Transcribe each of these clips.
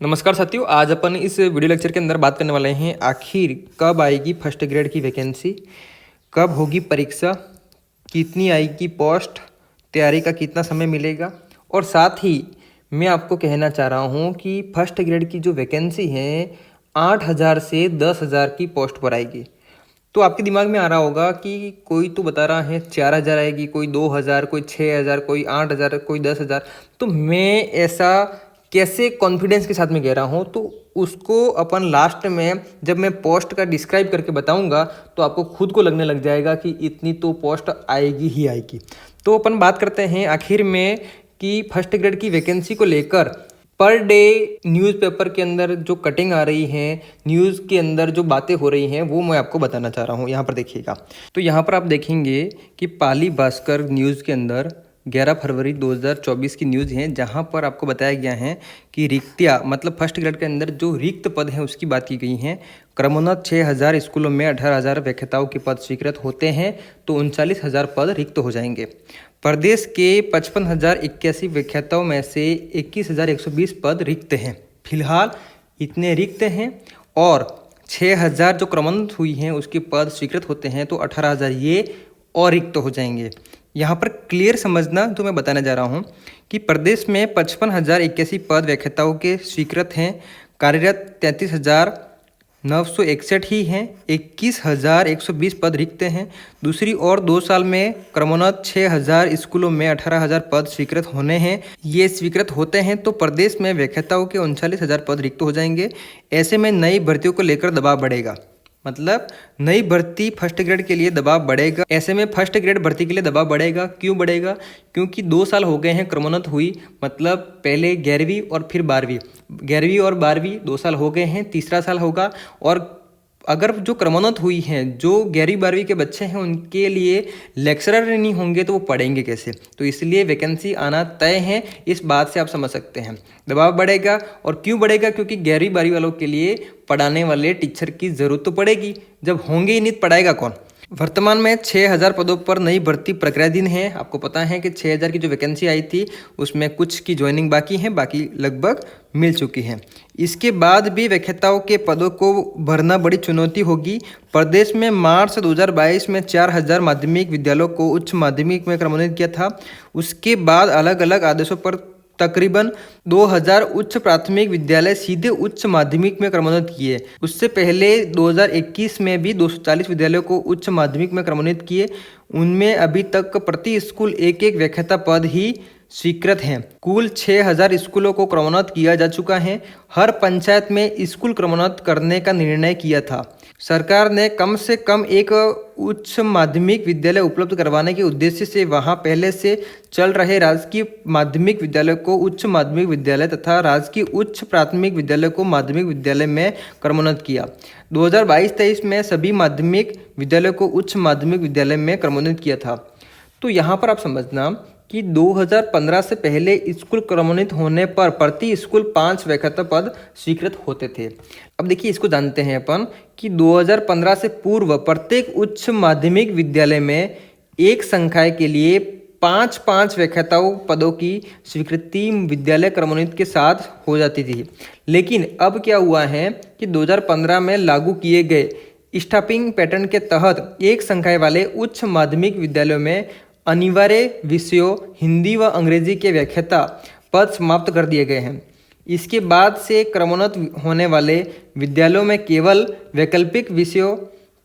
नमस्कार साथियों, आज अपन इस वीडियो लेक्चर के अंदर बात करने वाले हैं आखिर कब आएगी फर्स्ट ग्रेड की वैकेंसी, कब होगी परीक्षा, कितनी आएगी पोस्ट, तैयारी का कितना समय मिलेगा। और साथ ही मैं आपको कहना चाह रहा हूं कि फर्स्ट ग्रेड की जो वैकेंसी है 8,000 से 10,000 की पोस्ट पर आएगी। तो आपके दिमाग में आ रहा होगा कि कोई तो बता रहा है 4,000 आएगी, कोई 2,000, कोई 6,000, कोई 8,000, कोई 10,000। तो मैं ऐसा कैसे कॉन्फिडेंस के साथ में कह रहा हूँ, तो उसको अपन लास्ट में जब मैं पोस्ट का डिस्क्राइब करके बताऊंगा तो आपको खुद को लगने लग जाएगा कि इतनी तो पोस्ट आएगी ही आएगी। तो अपन बात करते हैं आखिर में कि फर्स्ट ग्रेड की वैकेंसी को लेकर पर डे न्यूज़पेपर के अंदर जो कटिंग आ रही है, न्यूज़ के अंदर जो बातें हो रही हैं, वो मैं आपको बताना चाह रहा हूँ। यहाँ पर देखिएगा, तो यहाँ पर आप देखेंगे कि पाली भास्कर न्यूज़ के अंदर 11 फरवरी 2024 की न्यूज़ है, जहां पर आपको बताया गया है कि रिक्तियाँ मतलब फर्स्ट ग्रेड के अंदर जो रिक्त पद हैं उसकी बात की गई है। क्रमोन्नत 6,000 स्कूलों में 18,000 व्याख्याताओं के पद स्वीकृत होते हैं, तो 39,000 पद रिक्त हो जाएंगे। प्रदेश के 55,081 व्याख्याताओं में से 21,120 पद रिक्त हैं। फिलहाल इतने रिक्त हैं और 6,000 जो क्रमोन्नत हुई हैं उसके पद स्वीकृत होते हैं, तो 18,000 ये और रिक्त हो जाएंगे। यहाँ पर क्लियर समझना जो मैं बताने जा रहा हूँ कि प्रदेश में 55,081 पद व्याख्याताओं के स्वीकृत हैं, कार्यरत 33,961 ही हैं, 21,120 पद रिक्त हैं। दूसरी ओर 2 साल में क्रमोन्नत 6,000 स्कूलों में 18,000 पद स्वीकृत होने हैं। ये स्वीकृत होते हैं तो प्रदेश में व्याख्याताओं के 39,000 पद रिक्त हो जाएंगे। ऐसे में नई भर्तियों को लेकर दबाव बढ़ेगा, मतलब नई भर्ती फर्स्ट ग्रेड के लिए दबाव बढ़ेगा। ऐसे में फर्स्ट ग्रेड भर्ती के लिए दबाव बढ़ेगा। क्यों बढ़ेगा? क्योंकि 2 साल हो गए हैं क्रमोन्नत हुई, मतलब पहले 11वीं और फिर 12वीं, 11वीं और 12वीं 2 साल हो गए हैं, तीसरा साल होगा। और अगर जो क्रमोन्नत हुई हैं, जो 11वीं 12वीं के बच्चे हैं, उनके लिए लेक्चरर नहीं होंगे तो वो पढ़ेंगे कैसे? तो इसलिए वैकेंसी आना तय है। इस बात से आप समझ सकते हैं दबाव बढ़ेगा। और क्यों बढ़ेगा? क्योंकि 11वीं 12वीं वालों के लिए पढ़ाने वाले टीचर की ज़रूरत तो पड़ेगी। जब होंगे ही नहीं तो पढ़ाएगा कौन? वर्तमान में 6,000 पदों पर नई भर्ती प्रक्रियाधीन है। आपको पता है कि 6,000 की जो वैकेंसी आई थी उसमें कुछ की ज्वाइनिंग बाकी है, बाकी लगभग मिल चुकी है। इसके बाद भी व्याख्याताओं के पदों को भरना बड़ी चुनौती होगी। प्रदेश में मार्च 2022 में 4,000 माध्यमिक विद्यालयों को उच्च माध्यमिक में क्रमोन्नत किया था। उसके बाद अलग अलग आदेशों पर तकरीबन 2,000 उच्च प्राथमिक विद्यालय सीधे उच्च माध्यमिक में क्रमोन्नत किए। उससे पहले 2021 में भी 240 विद्यालयों को उच्च माध्यमिक में क्रमोन्नत किए। उनमें अभी तक प्रति स्कूल एक एक व्याख्याता पद ही स्वीकृत हैं। कुल 6,000 स्कूलों को क्रमोन्नत किया जा चुका है। हर पंचायत में स्कूल क्रमोन्नत करने का निर्णय किया था। सरकार ने कम से कम एक उच्च माध्यमिक विद्यालय उपलब्ध करवाने के उद्देश्य से वहां पहले से चल रहे राजकीय माध्यमिक विद्यालय को उच्च माध्यमिक विद्यालय तथा राजकीय उच्च प्राथमिक विद्यालय को माध्यमिक विद्यालय में क्रमोन्नत किया। 2022-23 में सभी माध्यमिक विद्यालयों को उच्च माध्यमिक विद्यालय में क्रमोन्नत किया था। तो यहाँ पर आप समझना कि 2015 से पहले स्कूल क्रमोन्नत होने पर प्रति स्कूल 5 व्याख्याता पद स्वीकृत होते थे। अब देखिए, इसको जानते हैं अपन कि 2015 से पूर्व प्रत्येक उच्च माध्यमिक विद्यालय में एक संकाय के लिए 5-5 व्याख्याताओं पदों की स्वीकृति विद्यालय क्रमोन्नत के साथ हो जाती थी। लेकिन अब क्या हुआ है कि 2015 में लागू किए गए स्टाफिंग पैटर्न के तहत एक संकाय वाले उच्च माध्यमिक विद्यालयों में अनिवार्य विषयों हिंदी व अंग्रेजी के व्याख्याता पद समाप्त कर दिए गए हैं। इसके बाद से क्रमोन्नत होने वाले विद्यालयों में केवल वैकल्पिक विषयों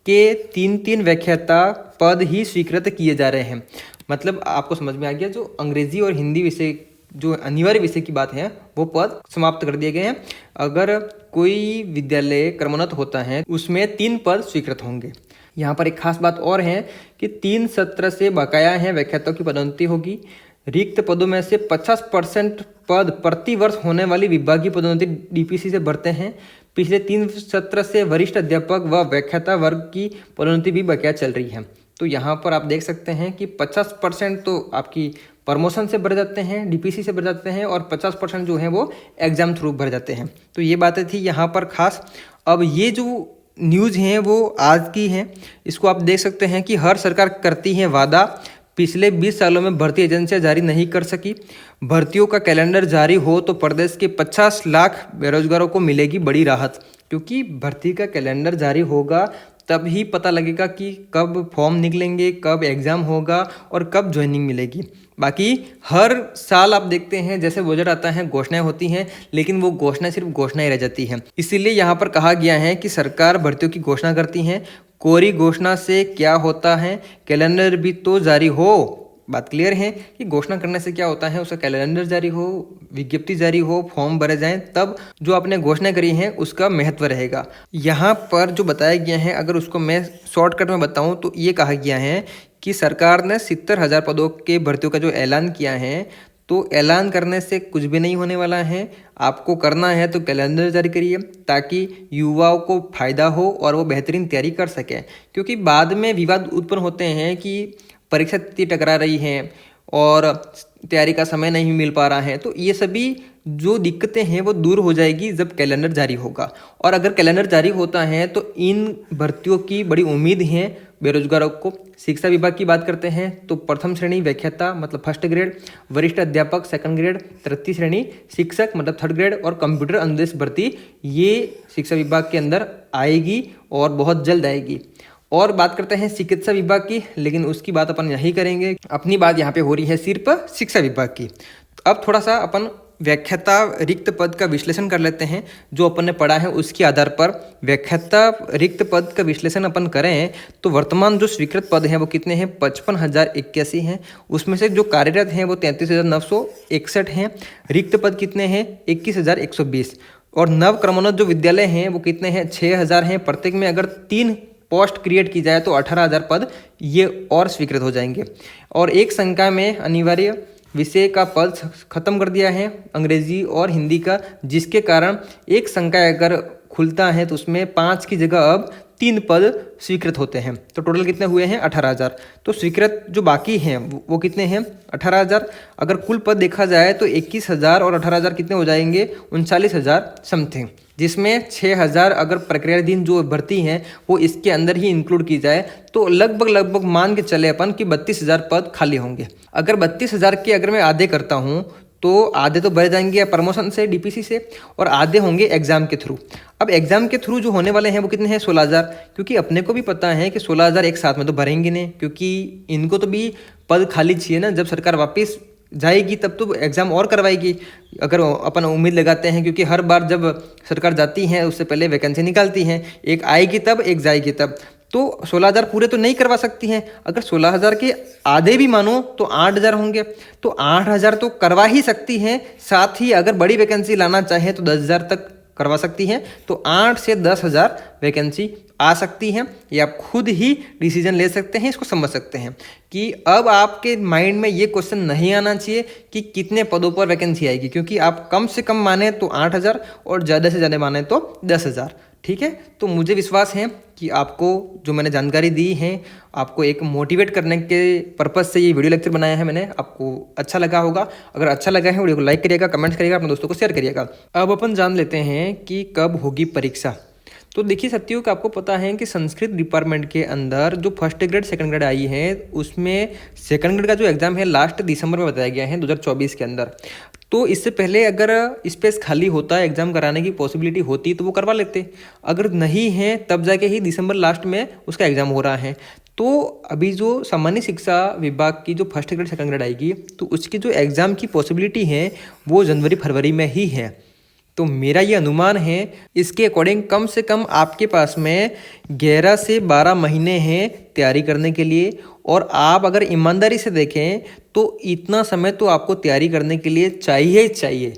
के 3-3 व्याख्याता पद ही स्वीकृत किए जा रहे हैं। मतलब आपको समझ में आ गया, जो अंग्रेजी और हिंदी विषय जो अनिवार्य विषय की बात है वो पद समाप्त कर दिए गए हैं। अगर कोई विद्यालय क्रमोन्नत होता है उसमें 3 पद स्वीकृत होंगे। यहाँ पर एक खास बात और है कि 3 सत्र से बकाया है व्याख्याताओं की पदोन्नति होगी। रिक्त पदों में से 50% पद प्रति वर्ष होने वाली विभागीय पदोन्नति डीपीसी से भरते हैं। पिछले 3 सत्र से वरिष्ठ अध्यापक व व्याख्याता वर्ग की पदोन्नति भी बकाया चल रही है। तो यहाँ पर आप देख सकते हैं कि 50% तो आपकी प्रमोशन से भर जाते हैं, डीपीसी से भर जाते हैं, और 50% जो है वो एग्जाम थ्रू भर जाते हैं। तो ये बातें थी यहाँ पर खास। अब ये जो न्यूज़ हैं वो आज की हैं। इसको आप देख सकते हैं कि हर सरकार करती है वादा, पिछले 20 सालों में भर्ती एजेंसियां जारी नहीं कर सकी। भर्तियों का कैलेंडर जारी हो तो प्रदेश के 50 लाख बेरोजगारों को मिलेगी बड़ी राहत, क्योंकि भर्ती का कैलेंडर जारी होगा तब ही पता लगेगा कि कब फॉर्म निकलेंगे, कब एग्ज़ाम होगा और कब ज्वाइनिंग मिलेगी। बाकी हर साल आप देखते हैं जैसे बजट आता है घोषणाएं होती हैं, लेकिन वो घोषणाएं सिर्फ घोषणाएं रह जाती हैं। इसीलिए यहाँ पर कहा गया है कि सरकार भर्तियों की घोषणा करती है, कोरी घोषणा से क्या होता है, कैलेंडर भी तो जारी हो। बात क्लियर है कि घोषणा करने से क्या होता है, उसका कैलेंडर जारी हो, विज्ञप्ति जारी हो, फॉर्म भरे जाएं, तब जो आपने घोषणा करी है उसका महत्व रहेगा। यहाँ पर जो बताया गया है, अगर उसको मैं शॉर्टकट में बताऊं तो ये कहा गया है कि सरकार ने 70,000 पदों के भर्तियों का जो ऐलान किया है, तो ऐलान करने से कुछ भी नहीं होने वाला है। आपको करना है तो कैलेंडर जारी करिए ताकि युवाओं को फायदा हो और वो बेहतरीन तैयारी कर सकें, क्योंकि बाद में विवाद उत्पन्न होते हैं कि परीक्षा तिथि टकरा रही है और तैयारी का समय नहीं मिल पा रहा है। तो ये सभी जो दिक्कतें हैं वो दूर हो जाएगी जब कैलेंडर जारी होगा। और अगर कैलेंडर जारी होता है तो इन भर्तियों की बड़ी उम्मीद है बेरोजगारों को। शिक्षा विभाग की बात करते हैं तो प्रथम श्रेणी व्याख्याता मतलब फर्स्ट ग्रेड, वरिष्ठ अध्यापक सेकंड ग्रेड, तृतीय श्रेणी शिक्षक मतलब थर्ड ग्रेड और कंप्यूटर अनुदेश भर्ती ये शिक्षा विभाग के अंदर आएगी और बहुत जल्द आएगी। और बात करते हैं चिकित्सा विभाग की, लेकिन उसकी बात अपन यही करेंगे। अपनी बात यहाँ पे हो रही है सिर्फ शिक्षा विभाग की। अब थोड़ा सा अपन व्याख्याता रिक्त पद का विश्लेषण कर लेते हैं। जो अपन ने पढ़ा है उसके आधार पर व्याख्याता रिक्त पद का विश्लेषण अपन करें तो वर्तमान जो स्वीकृत पद हैं वो कितने हैं, 55,081 हैं। उसमें से जो कार्यरत हैं वो 33,961 हैं। रिक्त पद कितने हैं, 21,120। और नव क्रमोन्नत जो विद्यालय हैं वो कितने हैं, 6,000 हैं। प्रत्येक में अगर 3 पोस्ट क्रिएट की जाए तो 18,000 पद ये और स्वीकृत हो जाएंगे। और एक संख्या में अनिवार्य विषय का पद खत्म कर दिया है, अंग्रेजी और हिंदी का, जिसके कारण एक संख्या अगर खुलता है तो उसमें 5 की जगह अब 3 पद स्वीकृत होते हैं। तो टोटल कितने हुए हैं, 18,000। तो स्वीकृत जो बाकी हैं वो कितने हैं, 18,000। अगर कुल पद देखा जाए तो 21,000 और 18,000 कितने हो जाएंगे, 39,000 समथिंग, जिसमें 6,000 अगर प्रक्रियाधीन जो भर्ती हैं वो इसके अंदर ही इंक्लूड की जाए तो लगभग मान के चले अपन कि 32,000 पद खाली होंगे। अगर 32,000 के अगर मैं आधे करता हूँ तो आधे तो बढ़ जाएंगे प्रमोशन से, डीपीसी से, और आधे होंगे एग्जाम के थ्रू। अब एग्जाम के थ्रू जो होने वाले हैं वो कितने हैं, 16,000। क्योंकि अपने को भी पता है कि 16,000 एक साथ में तो भरेंगे नहीं, क्योंकि इनको तो भी पद खाली चाहिए ना। जब सरकार वापस जाएगी तब तो एग्ज़ाम और करवाएगी, अगर अपन उम्मीद लगाते हैं, क्योंकि हर बार जब सरकार जाती है उससे पहले वैकेंसी निकालती हैं, एक आएगी तब एक जाएगी तब। तो 16,000 पूरे तो नहीं करवा सकती हैं। अगर 16,000 के आधे भी मानो तो 8,000 होंगे, तो 8,000 तो करवा ही सकती हैं। साथ ही अगर बड़ी वैकेंसी लाना चाहे तो 10,000 तक करवा सकती हैं। तो 8 से 10,000 वैकेंसी आ सकती हैं। ये आप खुद ही डिसीजन ले सकते हैं, इसको समझ सकते हैं कि अब आपके माइंड में ये क्वेश्चन नहीं आना चाहिए कि कितने पदों पर वैकेंसी आएगी, क्योंकि आप कम से कम माने तो 8,000 और ज़्यादा से ज़्यादा माने तो 10,000। ठीक है, तो मुझे विश्वास है कि आपको जो मैंने जानकारी दी है, आपको एक मोटिवेट करने के पर्पज़ से ये वीडियो लेक्चर बनाया है मैंने, आपको अच्छा लगा होगा। अगर अच्छा लगा है वीडियो को लाइक करिएगा, कमेंट्स करिएगा, अपने दोस्तों को शेयर करिएगा। अब अपन जान लेते हैं कि कब होगी परीक्षा। तो देखिए साथियों कि आपको पता है कि संस्कृत डिपार्टमेंट के अंदर जो first grade second grade I है उसमें सेकंड ग्रेड का जो एग्ज़ाम है लास्ट दिसंबर में बताया गया है 2024 के अंदर। तो इससे पहले अगर स्पेस खाली होता है, एग्ज़ाम कराने की पॉसिबिलिटी होती तो वो करवा लेते। अगर नहीं है तब जाके ही दिसंबर लास्ट में उसका एग्ज़ाम हो रहा है। तो अभी जो सामान्य शिक्षा विभाग की जो फर्स्ट ग्रेड सेकंड ग्रेड आएगी तो उसकी जो एग्ज़ाम की पॉसिबिलिटी है वो जनवरी फरवरी में ही है। तो मेरा ये अनुमान है, इसके अकॉर्डिंग कम से कम आपके पास में 11 से 12 महीने हैं तैयारी करने के लिए। और आप अगर ईमानदारी से देखें तो इतना समय तो आपको तैयारी करने के लिए चाहिए ही चाहिए,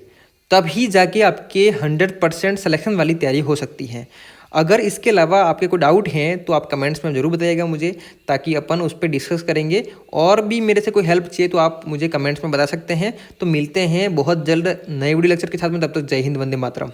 तभी जाके आपके 100% सिलेक्शन वाली तैयारी हो सकती है। अगर इसके अलावा आपके कोई डाउट हैं तो आप कमेंट्स में ज़रूर बताइएगा मुझे, ताकि अपन उस पर डिस्कस करेंगे। और भी मेरे से कोई हेल्प चाहिए तो आप मुझे कमेंट्स में बता सकते हैं। तो मिलते हैं बहुत जल्द नए वीडियो लेक्चर के साथ में, तब तक जय हिंद, वंदे मातरम।